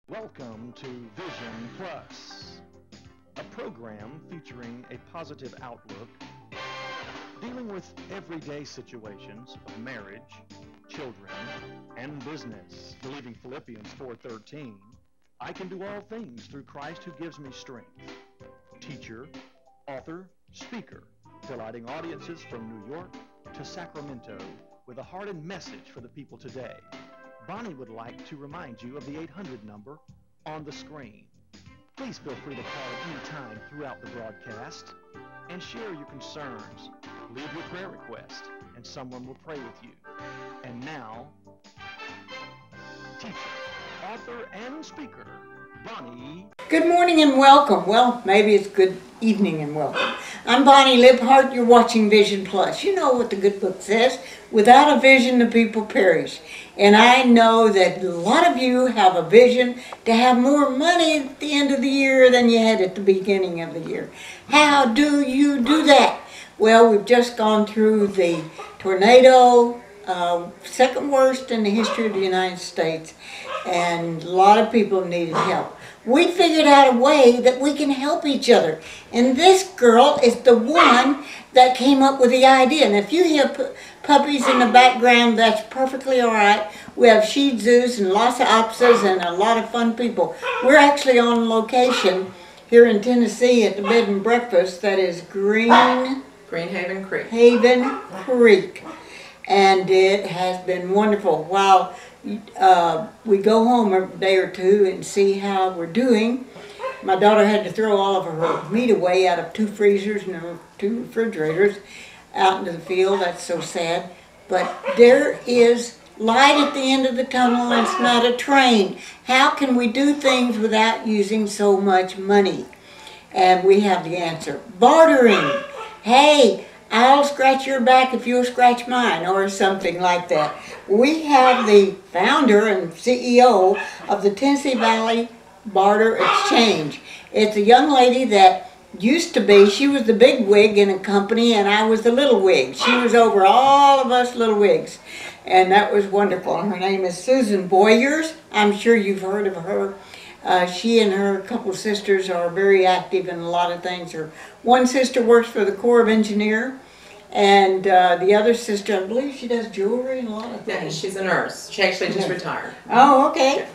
Welcome to Vision Plus, a program featuring a positive outlook, dealing with everyday situations of marriage, children, and business. Believing Philippians 4:13, I can do all things through Christ who gives me strength. Teacher, author, speaker, delighting audiences from New York to Sacramento with a heart and message for the people today. Bonnie would like to remind you of the 800 number on the screen. Please feel free to call at any time throughout the broadcast and share your concerns. Leave your prayer request and someone will pray with you. And now, teacher, author, and speaker, Bonnie. Good morning and welcome. Well, maybe it's good evening and welcome. I'm Bonnie Libhart. You're watching Vision Plus. You know what the good book says. Without a vision, the people perish. And I know that a lot of you have a vision to have more money at the end of the year than you had at the beginning of the year. How do you do that? Well, we've just gone through the tornado, second worst in the history of the United States, and a lot of people needed help. We figured out a way that we can help each other. And this girl is the one that came up with the idea. And if you hear puppies in the background, that's perfectly all right. We have Shih Tzus and Lhasa Apsos and a lot of fun people. We're actually on location here in Tennessee at the bed and breakfast that is Greenhaven Creek. Haven Creek. And it has been wonderful. While we go home every day or two and see how we're doing. My daughter had to throw all of her meat away out of 2 freezers and 2 refrigerators out into the field. That's so sad. But there is light at the end of the tunnel, and it's not a train. How can we do things without using so much money? And we have the answer. Bartering. Hey, I'll scratch your back if you'll scratch mine, or something like that. We have the founder and CEO of the Tennessee Valley Barter Exchange. It's a young lady that used to be, she was the big wig in a company and I was the little wig. She was over all of us little wigs. And that was wonderful. Her name is Susan Voiers. I'm sure you've heard of her. She and her couple sisters are very active in a lot of things. Her one sister works for the Corps of Engineers, and the other sister, I believe she does jewelry and a lot of things. Yeah, she's a nurse. She actually just retired. Oh, okay.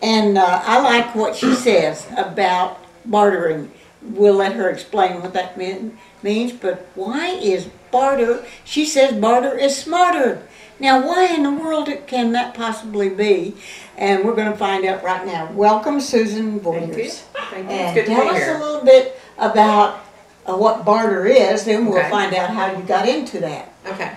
And I like what she says about bartering. We'll let her explain what that means, but why is barter? She says barter is smarter. Now, why in the world can that possibly be? And we're going to find out right now. Welcome, Susan Voiers. Thank you. And it's good to tell be us here. a little bit about what barter is, then we'll Okay. find out how you got into that. Okay.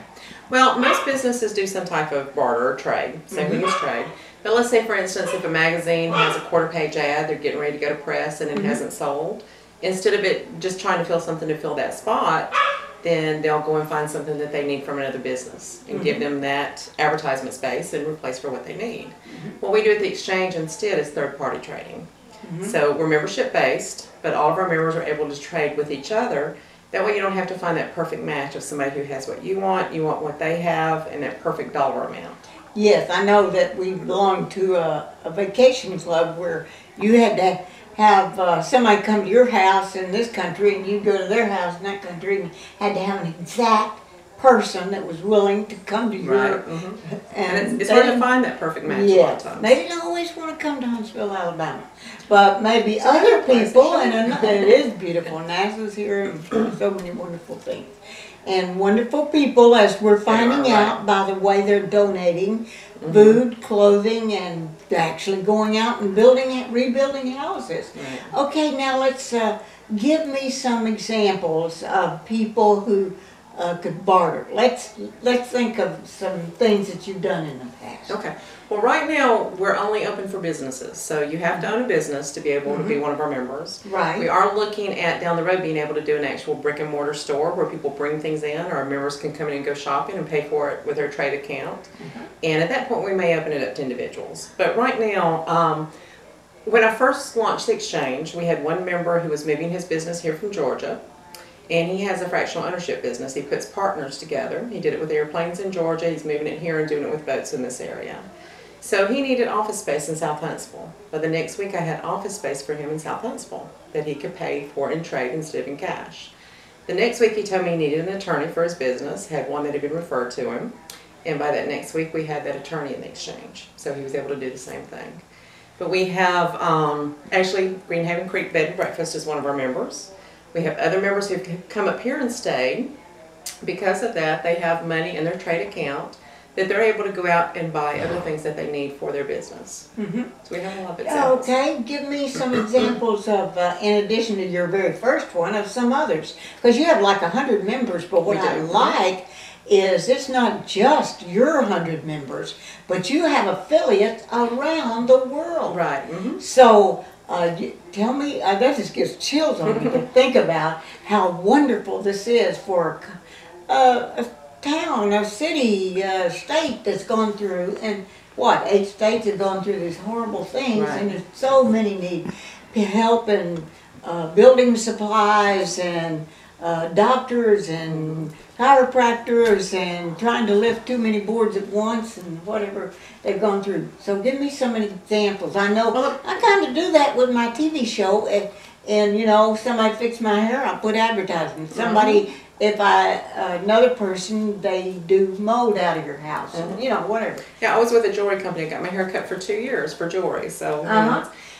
Well, most businesses do some type of barter or trade. Same thing as trade. But let's say, for instance, if a magazine has a quarter-page ad, they're getting ready to go to press and it hasn't sold. Instead of it just trying to fill something to fill that spot, then they'll go and find something that they need from another business and give them that advertisement space and replace for what they need. What we do at the exchange instead is third-party trading. So we're membership-based, but all of our members are able to trade with each other. That way you don't have to find that perfect match of somebody who has what you want what they have, and that perfect dollar amount. Yes, I know that we belong to a vacation club where you had to have somebody come to your house in this country and you go to their house in that country and had to have an exact person that was willing to come to your... And it's hard to find that perfect match a lot of times. They didn't always want to come to Huntsville, Alabama. But maybe other people, and it is beautiful. NASA's here and so many wonderful things. And wonderful people, as we're finding out by the way they're donating food, clothing, and actually going out and rebuilding houses. Okay, now let's give me some examples of people who could barter. Let's think of some things that you've done in the past. Okay. Well, right now we're only open for businesses, so you have to own a business to be able to be one of our members. Right. We are looking at down the road being able to do an actual brick and mortar store where people bring things in, or our members can come in and go shopping and pay for it with their trade account. And at that point we may open it up to individuals. But right now, when I first launched the exchange, we had one member who was moving his business here from Georgia. And he has a fractional ownership business. He puts partners together. He did it with airplanes in Georgia. He's moving it here and doing it with boats in this area. So he needed office space in South Huntsville. But the next week I had office space for him in South Huntsville that he could pay for in trade instead of in cash. The next week he told me he needed an attorney for his business, had one that had been referred to him. And by that next week we had that attorney in the exchange. So he was able to do the same thing. But we have, actually, Greenhaven Creek Bed and Breakfast is one of our members. We have other members who've come up here and stayed. Because of that, they have money in their trade account that they're able to go out and buy other things that they need for their business. Mm-hmm. So we have a lot of examples. Okay, give me some examples of, in addition to your very first one, of some others. Because you have like 100 members, but what I like is it's not just your 100 members, but you have affiliates around the world. Right. Mm-hmm. So, tell me, that just gives chills on me to think about how wonderful this is for a town, a city, a state that's gone through, and 8 states have gone through these horrible things, right. And there's so many need help and building supplies and doctors and chiropractors and trying to lift too many boards at once and whatever they've gone through. So give me some examples. I know I kind of do that with my TV show, and you know, somebody fixed my hair, I put advertising. Somebody, if another person, they do mold out of your house, you know, whatever. Yeah, I was with a jewelry company. I got my hair cut for 2 years for jewelry. So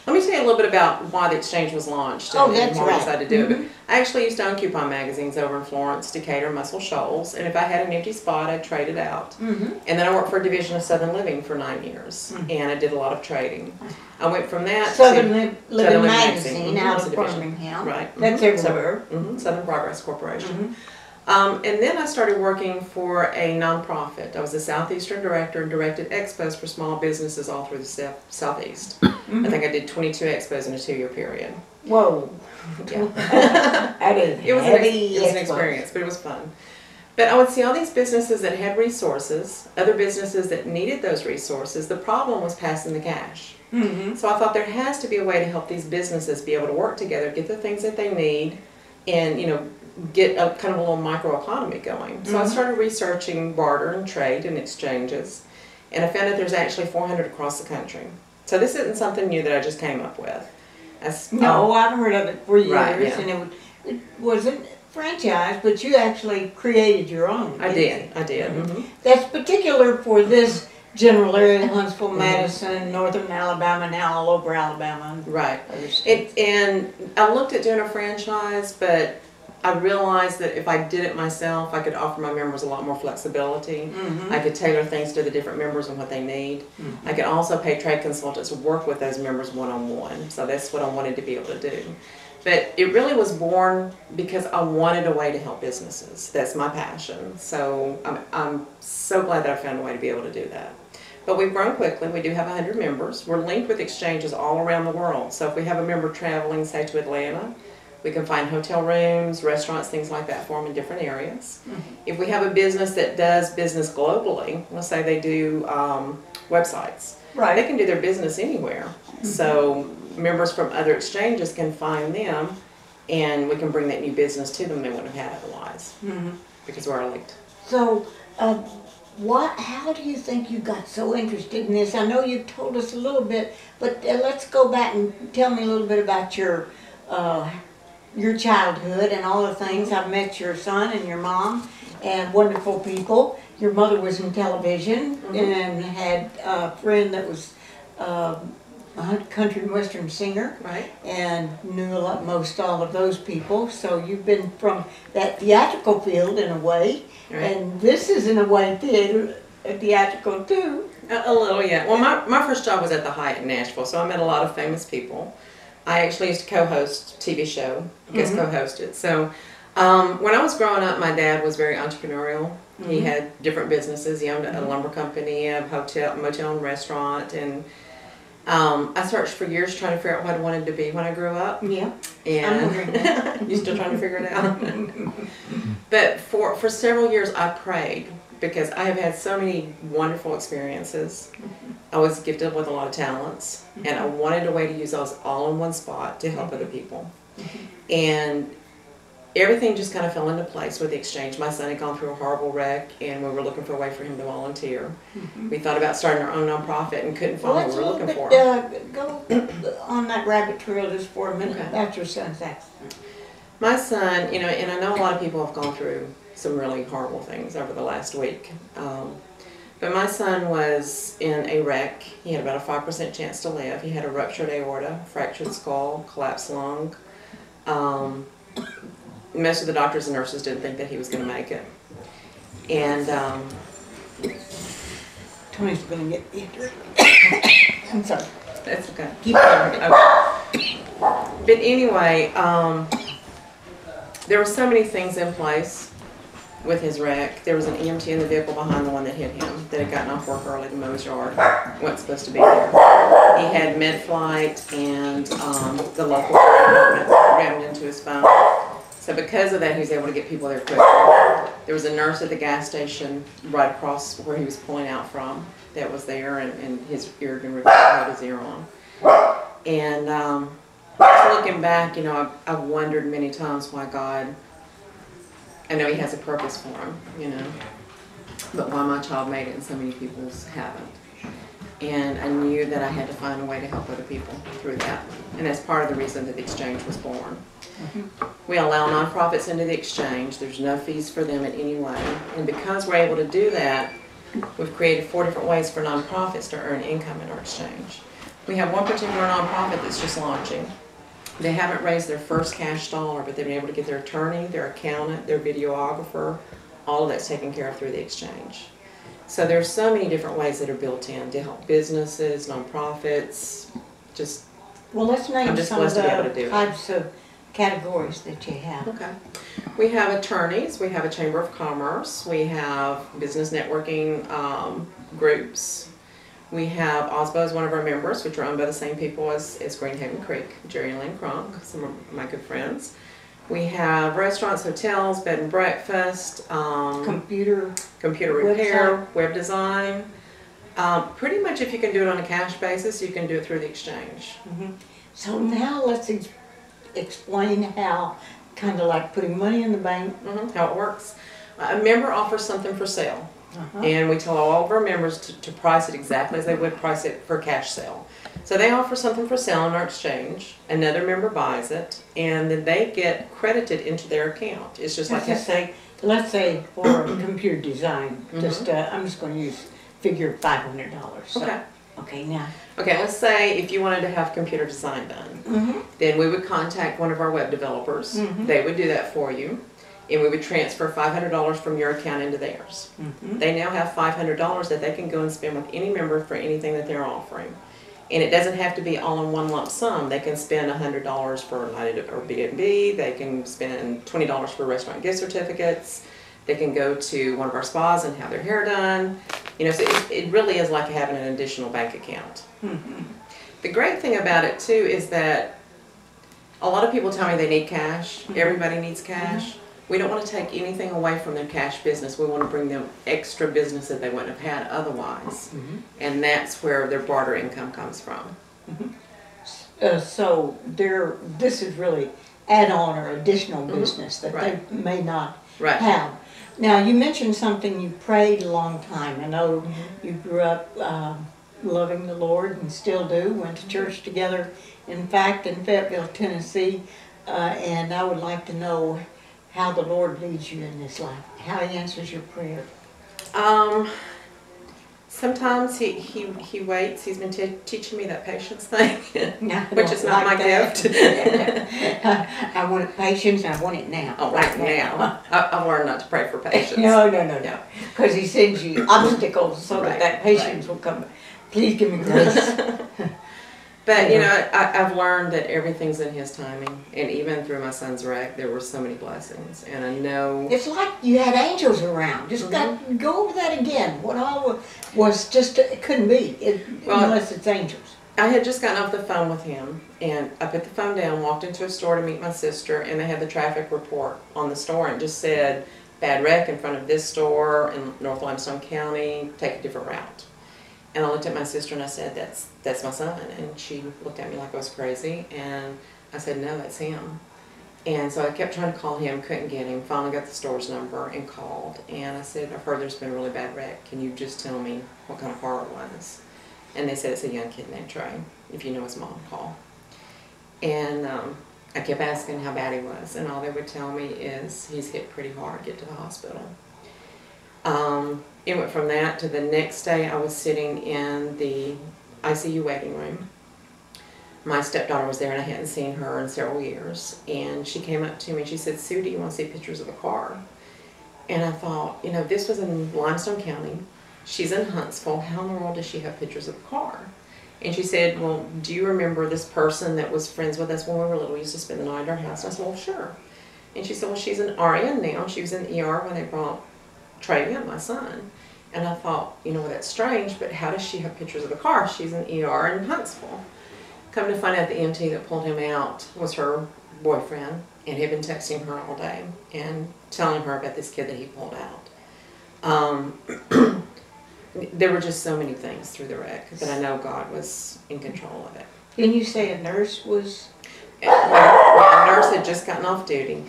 let me tell you a little bit about why the exchange was launched and why we decided to do it. I actually used to own coupon magazines over in Florence, Decatur, Muscle Shoals, and if I had an empty spot, I'd trade it out. And then I worked for a division of Southern Living for 9 years, and I did a lot of trading. I went from that Southern to Living Magazine out of Birmingham. Right. That's everywhere. Southern Progress Corporation. And then I started working for a nonprofit. I was a Southeastern director and directed expos for small businesses all through the Southeast. I think I did 22 expos in a 2-year period. Whoa. Yeah. It was an experience, but it was fun. But I would see all these businesses that had resources, other businesses that needed those resources. The problem was passing the cash. So I thought there has to be a way to help these businesses be able to work together, get the things that they need, and, you know, get a kind of a little microeconomy going. So I started researching barter and trade and exchanges, and I found that there's actually 400 across the country. So this isn't something new that I just came up with. No, I've heard of it for years, right, and it wasn't franchised, but you actually created your own. I did. That's particular for this general area, Huntsville, Madison, northern Alabama, now all over Alabama. Right. And I looked at doing a franchise, but I realized that if I did it myself, I could offer my members a lot more flexibility. I could tailor things to the different members and what they need. I could also pay trade consultants to work with those members one-on-one. So that's what I wanted to be able to do. But it really was born because I wanted a way to help businesses. That's my passion. So I'm so glad that I found a way to be able to do that. But we've grown quickly. We do have 100 members. We're linked with exchanges all around the world. So if we have a member traveling, say, to Atlanta, we can find hotel rooms, restaurants, things like that for them in different areas. If we have a business that does business globally, let's say they do websites, they can do their business anywhere. So members from other exchanges can find them, and we can bring that new business to them they wouldn't have had otherwise, because we're linked. So, how do you think you got so interested in this? I know you told us a little bit, but let's go back and tell me a little bit about your childhood and all the things. I've met your son and your mom, and wonderful people. Your mother was in television and had a friend that was a country and western singer, and knew most all of those people. So you've been from that theatrical field in a way, and this is in a way theatrical too. A little, yeah. Well, my first job was at the Hyatt in Nashville, so I met a lot of famous people. I actually used to co-host a TV show, guest co-hosted. So when I was growing up, my dad was very entrepreneurial. He had different businesses. He owned a lumber company, a motel and restaurant, and I searched for years trying to figure out what I wanted to be when I grew up. Yeah. And you're still trying to figure it out. But for several years I prayed, because I have had so many wonderful experiences. I was gifted with a lot of talents, and I wanted a way to use those all in one spot to help other people. And everything just kind of fell into place with the exchange. My son had gone through a horrible wreck, and we were looking for a way for him to volunteer. We thought about starting our own nonprofit and couldn't find what we were looking for. Go on that rabbit trail just for a minute. Okay. That's your son's accident. My son, you know, and I know a lot of people have gone through some really horrible things over the last week. But my son was in a wreck. He had about a 5% chance to live. He had a ruptured aorta, fractured skull, collapsed lung. Most of the doctors and nurses didn't think that he was going to make it. And Tony's going to get injured. I'm sorry. that's okay. Keep going. Okay. But anyway, there were so many things in place with his wreck. There was an EMT in the vehicle behind the one that hit him that had gotten off work early to mow his yard. Wasn't supposed to be there. He had med-flight and the local department rammed into his phone. So because of that, he was able to get people there quickly. There was a nurse at the gas station right across where he was pulling out from that was there, and his ear had been ripped out, his ear on. And looking back, you know, I've wondered many times why God, I know He has a purpose for him, you know, but why my child made it and so many people's haven't. And I knew that I had to find a way to help other people through that. And that's part of the reason that the exchange was born. We allow nonprofits into the exchange. There's no fees for them in any way. And because we're able to do that, we've created 4 different ways for nonprofits to earn income in our exchange. We have one particular nonprofit that's just launching. They haven't raised their first cash dollar, but they've been able to get their attorney, their accountant, their videographer, all of that's taken care of through the exchange. So there's so many different ways that are built in to help businesses, nonprofits, just, Well, let's name I'm just some of blessed to be able to do the it. types of categories that you have. Okay. We have attorneys, we have a Chamber of Commerce, we have business networking groups. We have OSBO as one of our members, which are owned by the same people as Greenhaven Creek, Jerry and Lynn Cronk, some of my good friends. We have restaurants, hotels, bed and breakfast, Computer repair, web design. Pretty much if you can do it on a cash basis, you can do it through the exchange. So now let's explain how, kind of like putting money in the bank. How it works. A member offers something for sale. And we tell all of our members to price it exactly as they would price it for cash sale. So they offer something for sale in our exchange, another member buys it, and then they get credited into their account. It's just like Let's say for computer design, just I'm just going to use figure $500. So, okay. Okay, now. Okay, let's say if you wanted to have computer design done, then we would contact one of our web developers. They would do that for you. And we would transfer $500 from your account into theirs. They now have $500 that they can go and spend with any member for anything that they're offering. And it doesn't have to be all in one lump sum. They can spend $100 for a night or B&B. They can spend $20 for restaurant gift certificates. They can go to one of our spas and have their hair done. You know, so it really is like having an additional bank account. The great thing about it too is that a lot of people tell me they need cash. Everybody needs cash. We don't want to take anything away from their cash business. We want to bring them extra business that they wouldn't have had otherwise. And that's where their barter income comes from. So this is really add-on or additional business that they may not have. Now, you mentioned something, you prayed a long time. I know you grew up loving the Lord and still do, went to church together, in fact, in Fayetteville, Tennessee. And I would like to know how the Lord leads you in this life, how He answers your prayer. Sometimes he waits. He's been teaching me that patience thing, which is like not my gift. I want it patience, and I want it now. Oh, right now. I've learned not to pray for patience. No. Because He sends you obstacles so that patience will come. Please give me grace. But, you know, I've learned that everything's in His timing. And even through my son's wreck, there were so many blessings. And I know... It's like you had angels around. Just go over that again. What all was just, it couldn't be, unless it's angels. I had just gotten off the phone with him. And I put the phone down, walked into a store to meet my sister. And they had the traffic report on the store and just said, bad wreck in front of this store in North Limestone County. Take a different route. And I looked at my sister and I said, that's my son. And she looked at me like I was crazy. And I said, no, that's him. And so I kept trying to call him, couldn't get him. Finally got the store's number and called. And I said, I've heard there's been a really bad wreck. Can you just tell me what kind of car it was? And they said, it's a young kid named Trey. If you know his mom, call. And I kept asking how bad he was. And all they would tell me is he's hit pretty hard, get to the hospital. It went from that to the next day I was sitting in the ICU waiting room. My stepdaughter was there and I hadn't seen her in several years. And she came up to me and she said, Sue, do you want to see pictures of the car? And I thought, you know, this was in Limestone County. She's in Huntsville. How in the world does she have pictures of the car? And she said, well, do you remember this person that was friends with us when we were little? We used to spend the night at our house. And I said, well, sure. And she said, well, she's an RN now. She was in the ER when they brought Trey in, my son. And I thought, you know, well, that's strange, but how does she have pictures of the car? She's in ER in Huntsville. Come to find out the EMT that pulled him out was her boyfriend and had been texting her all day and telling her about this kid that he pulled out. There were just so many things through the wreck that I know God was in control of it. Didn't you say a nurse was? Well, a nurse had just gotten off duty.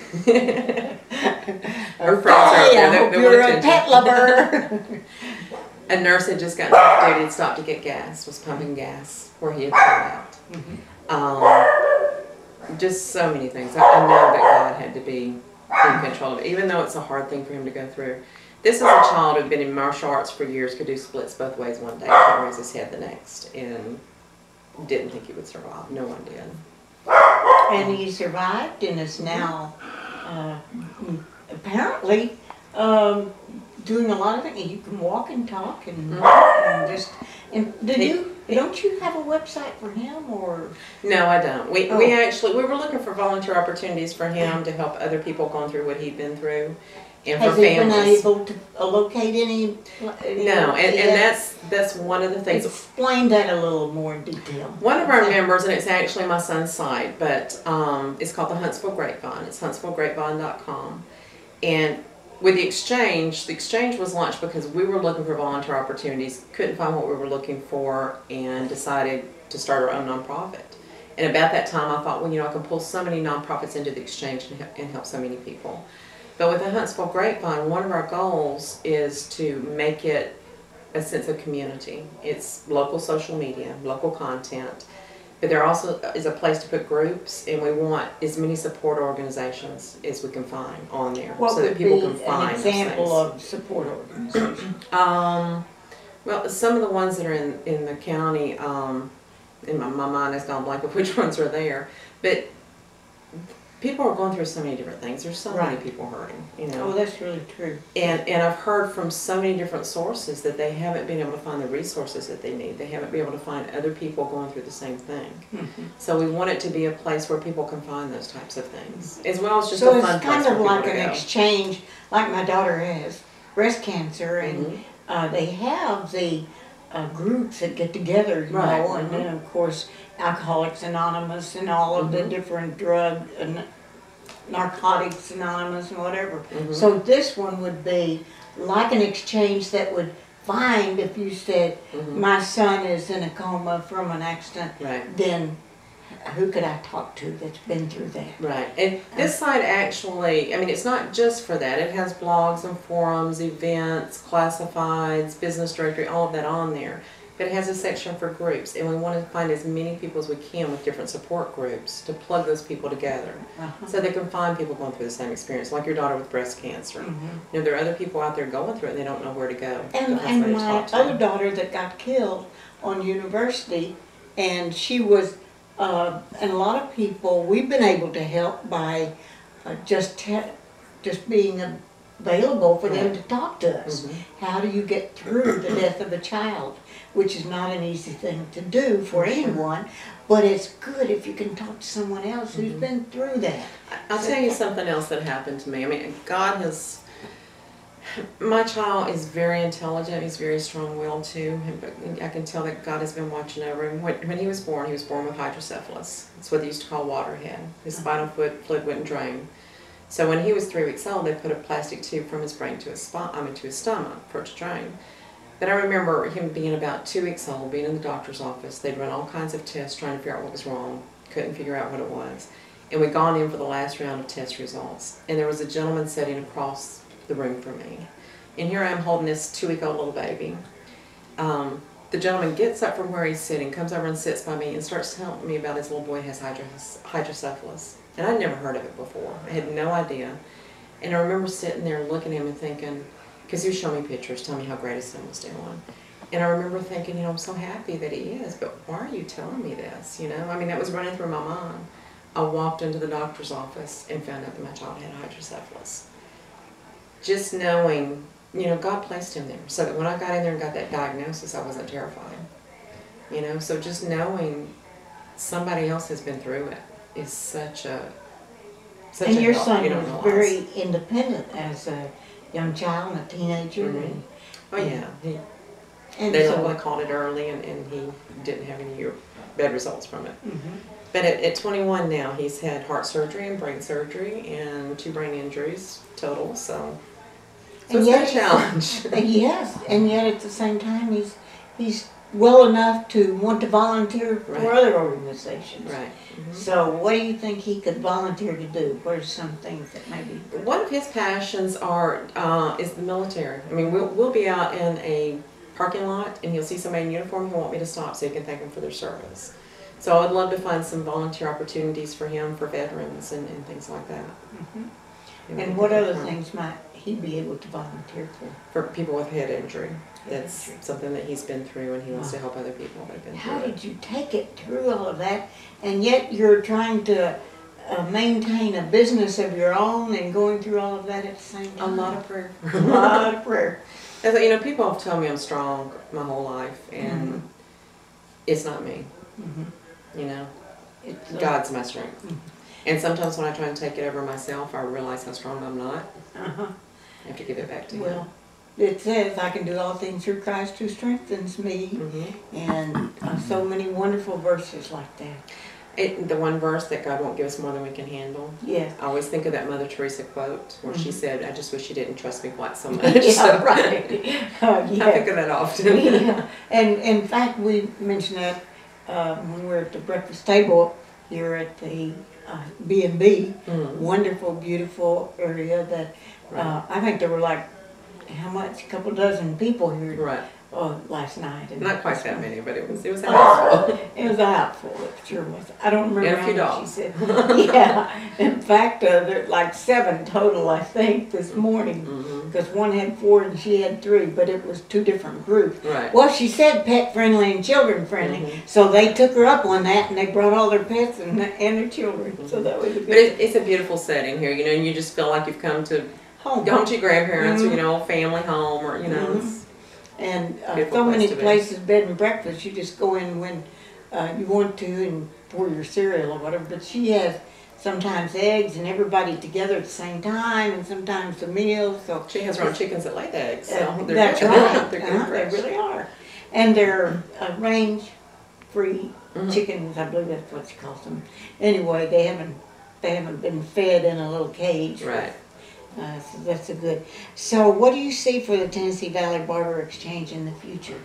Her friends are up there. I hope you're a pet lover. A nurse had just gotten off duty and stopped to get gas, was pumping gas where he had pulled out. Just so many things. I know that God had to be in control of it, even though it's a hard thing for him to go through. This is a child who had been in martial arts for years, could do splits both ways one day, couldn't raise his head the next, and didn't think he would survive. No one did. And he survived and is now apparently doing a lot of things. You can walk and talk and, and just. And don't you have a website for him or? No, I don't. We were looking for volunteer opportunities for him to help other people going through what he'd been through. And has for he families. been able to locate any? No, and that's one of the things. Explain that a little more in detail. One of our members, and it's actually my son's site, but it's called the Huntsville Grapevine. It's huntsvillegrapevine.com. And with the exchange was launched because we were looking for volunteer opportunities, couldn't find what we were looking for, and decided to start our own nonprofit. And about that time I thought, well, you know, I can pull so many nonprofits into the exchange and help so many people. But with the Huntsville Grapevine, one of our goals is to make it a sense of community. It's local social media, local content, but there also is a place to put groups, and we want as many support organizations as we can find on there, so that people can find an example of support organization? Well, some of the ones that are in the county, and my mind has gone blank of which ones are there, but people are going through so many different things. There's so many people hurting, you know. Oh, that's really true. And I've heard from so many different sources that they haven't been able to find the resources that they need. They haven't been able to find other people going through the same thing. So we want it to be a place where people can find those types of things, as well as just a fun place. So it's kind of like an exchange, like my daughter has breast cancer, and they have the groups that get together, you know, and then of course Alcoholics Anonymous and all of the different drug and Narcotics Anonymous and whatever. So this one would be like an exchange that would find, if you said my son is in a coma from an accident, then who could I talk to that's been through that? Right. And this site actually, I mean, it's not just for that. It has blogs and forums, events, classifieds, business directory, all of that on there. But it has a section for groups, and we want to find as many people as we can with different support groups to plug those people together, so they can find people going through the same experience, like your daughter with breast cancer. You know, there are other people out there going through it, and they don't know where to go. And my other daughter that got killed on university, and she was, and a lot of people, we've been able to help by just being available for them to talk to us. How do you get through the death of a child? Which is not an easy thing to do for anyone, but it's good if you can talk to someone else who's been through that. I'll tell you something else that happened to me. I mean, God has, my child is very intelligent, he's very strong-willed too, but I can tell that God has been watching over him. When he was born with hydrocephalus. That's what they used to call waterhead. His spinal fluid wouldn't drain. So when he was 3 weeks old, they put a plastic tube from his brain to his stomach for it to drain. But I remember him being about 2 weeks old, being in the doctor's office. They'd run all kinds of tests trying to figure out what was wrong. Couldn't figure out what it was. And we'd gone in for the last round of test results. And there was a gentleman sitting across the room from me. And here I am holding this 2-week-old little baby. The gentleman gets up from where he's sitting, comes over and sits by me and starts telling me about his little boy has hydrocephalus. And I'd never heard of it before. I had no idea. And I remember sitting there looking at him and thinking, because he was showing me pictures, telling me how great his son was doing. And I remember thinking, I'm so happy that he is, but why are you telling me this? I mean, that was running through my mind. I walked into the doctor's office and found out that my child had hydrocephalus. Just knowing, God placed him there, so that when I got in there and got that diagnosis, I wasn't terrified. So just knowing somebody else has been through it is such a and your son was was very independent as a young child and a teenager. Mm-hmm. Oh yeah, they caught it early, and he didn't have any bad results from it. Mm-hmm. But at 21 now, he's had heart surgery and brain surgery and 2 brain injuries total. So it's been a challenge. Yes, and yet at the same time, he's well enough to want to volunteer for other organizations. Right. Mm-hmm. So what do you think he could volunteer to do? What are some things that maybe... One of his passions is the military. I mean, we'll be out in a parking lot and he'll see somebody in uniform who'll want me to stop so he can thank them for their service. So I would love to find some volunteer opportunities for him, for veterans and things like that. Mm-hmm. And what other things might he be able to volunteer for? For people with head injury. That's something that he's been through, and he wants to help other people that have been through. How did you take it through all of that, and yet you're trying to maintain a business of your own and going through all of that at the same time? A lot of prayer. A lot of prayer. And, people have told me I'm strong my whole life, and it's not me. It's, God's my strength. And sometimes when I try and take it over myself, I realize how strong I'm not. I have to give it back to Him. It says, I can do all things through Christ who strengthens me, and so many wonderful verses like that. The one verse that God won't give us more than we can handle. Yeah. I always think of that Mother Teresa quote where she said, I just wish you didn't trust me quite so much. Right. I think of that often. And in fact, we mentioned that when we're at the breakfast table here at the B&B, wonderful, beautiful area that I think there were like, how much? A couple dozen people here last night. And not quite that many, but it was a houseful. It was a houseful, it sure was. I don't remember and a few how many dogs. she said. Yeah, in fact, there are like 7 total, I think, this morning. Because one had 4 and she had 3, but it was 2 different groups. Right. Well, she said pet friendly and children friendly, so they took her up on that and they brought all their pets and their children. So that was a good. But it's a beautiful setting here, and you just feel like you've come to home to your grandparents, or family home, or And so many places, bed and breakfast, you just go in when you want to and pour your cereal or whatever. But she has sometimes eggs and everybody together at the same time, and sometimes the meals. So she has her own chickens that lay the eggs. So that's right. They're they really are, and they're range-free chickens. I believe that's what she calls them. Anyway, they haven't been fed in a little cage. Right. So that's a good. So what do you see for the Tennessee Valley Barter Exchange in the future?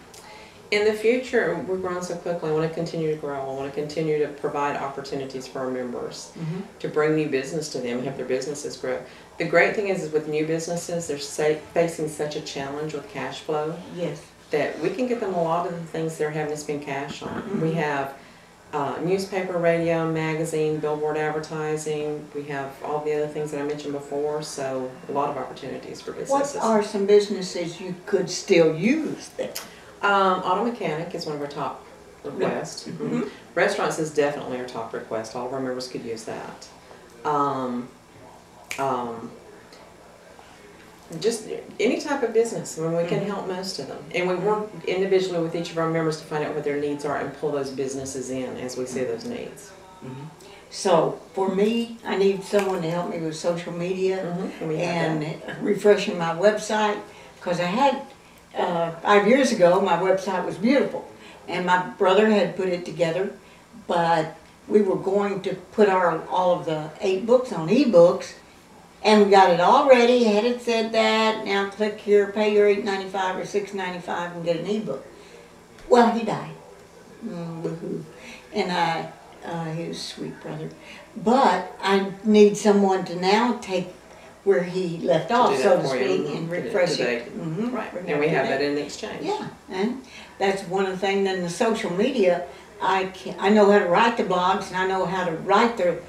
In the future, we're growing so quickly. I want to continue to grow. I want to continue to provide opportunities for our members to bring new business to them and have their businesses grow. The great thing is with new businesses, they're facing such a challenge with cash flow. Yes. That we can get them a lot of the things they're having to spend cash on. We have newspaper, radio, magazine, billboard advertising. We have all the other things that I mentioned before, so a lot of opportunities for businesses. What are some businesses you could still use then? Auto mechanic is one of our top requests. Restaurants is definitely our top request. All of our members could use that. Just any type of business, when we can help most of them. And we work individually with each of our members to find out what their needs are and pull those businesses in as we see those needs. So for me, I need someone to help me with social media and refreshing my website, because I had 5 years ago my website was beautiful and my brother had put it together, but we were going to put all of the 8 books on ebooks. And we got it all ready, had it said that, now click here, pay your $8.95 or $6.95 and get an ebook. Well, he died. Woohoo. And He was a sweet brother. But I need someone to now take where he left off, so to speak, and refresh it. Right, and we have that in the exchange. Yeah, and that's one of the things. In the social media, I know how to write the blogs, and I know how to write the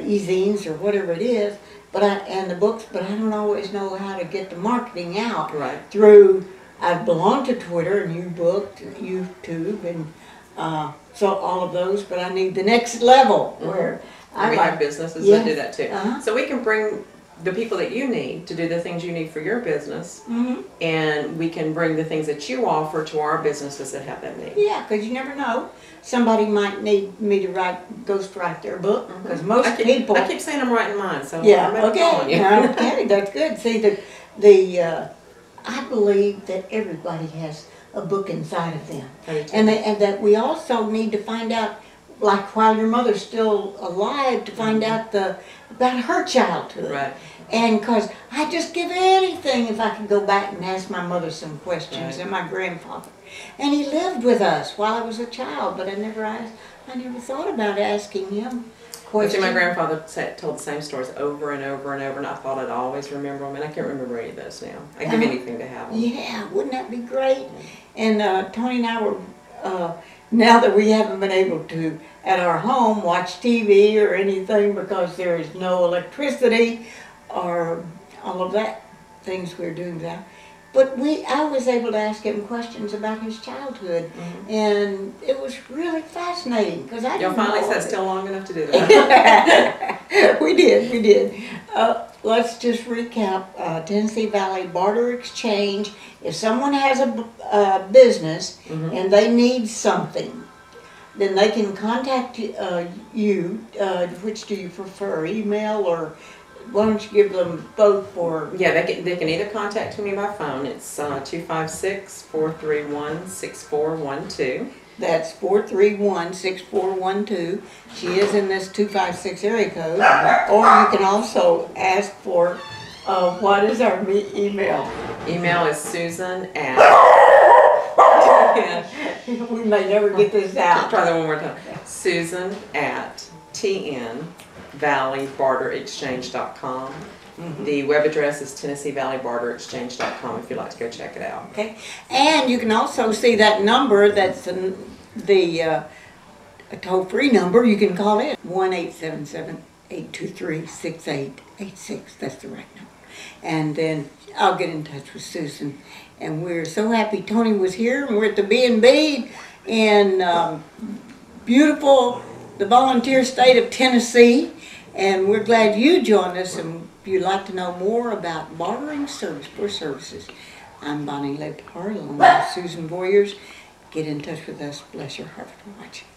e-zines or whatever it is, and the books, but I don't always know how to get the marketing out through. I belong to Twitter and YouTube, and so all of those, but I need the next level where we have businesses that do that too. So we can bring the people that you need to do the things you need for your business, and we can bring the things that you offer to our businesses that have that need. Yeah, because you never know. Somebody might need me to ghostwrite their book, because most people... I keep saying I'm writing mine, so yeah, I'm calling you. Okay, that's good. See, I believe that everybody has a book inside of them. And that we also need to find out, like while your mother's still alive, to find out about her childhood. Right. And because I just give anything if I could go back and ask my mother some questions, and my grandfather. And he lived with us while I was a child, but I never thought about asking him questions. See, my grandfather told the same stories over and over and over, and I thought I'd always remember them, and I can't remember any of those now. I'd give anything to have them. Yeah, wouldn't that be great? And Tony and I were, now that we haven't been able to, at our home, watch TV or anything because there is no electricity or all of that, things we're doing that. But I was able to ask him questions about his childhood, and it was really fascinating because I didn't know. You'll finally sat still long enough to do that. We did. Let's just recap. Tennessee Valley Barter Exchange. If someone has a business and they need something, then they can contact you. Which do you prefer, email or? Why don't you give them both for... Yeah, they can either contact me by phone. It's 256-431-6412. That's 431-6412. She is in this 256 area code. Or you can also ask for, what is our email? Email is Susan at... We may never get this out. Try that one more time. Susan at TNValleyBarterExchange.com. The web address is TennesseeValleyBarterExchange.com if you'd like to go check it out. Okay, and you can also see that number. That's the toll-free number. You can call in 1-877-823-6886. That's the right number. And then I'll get in touch with Susan. And we're so happy Tony was here. And we're at the B&B in beautiful, the volunteer state of Tennessee. And we're glad you joined us. And if you'd like to know more about bartering services, I'm Bonnie Libhart along with Susan Voiers. Get in touch with us. Bless your heart for watching.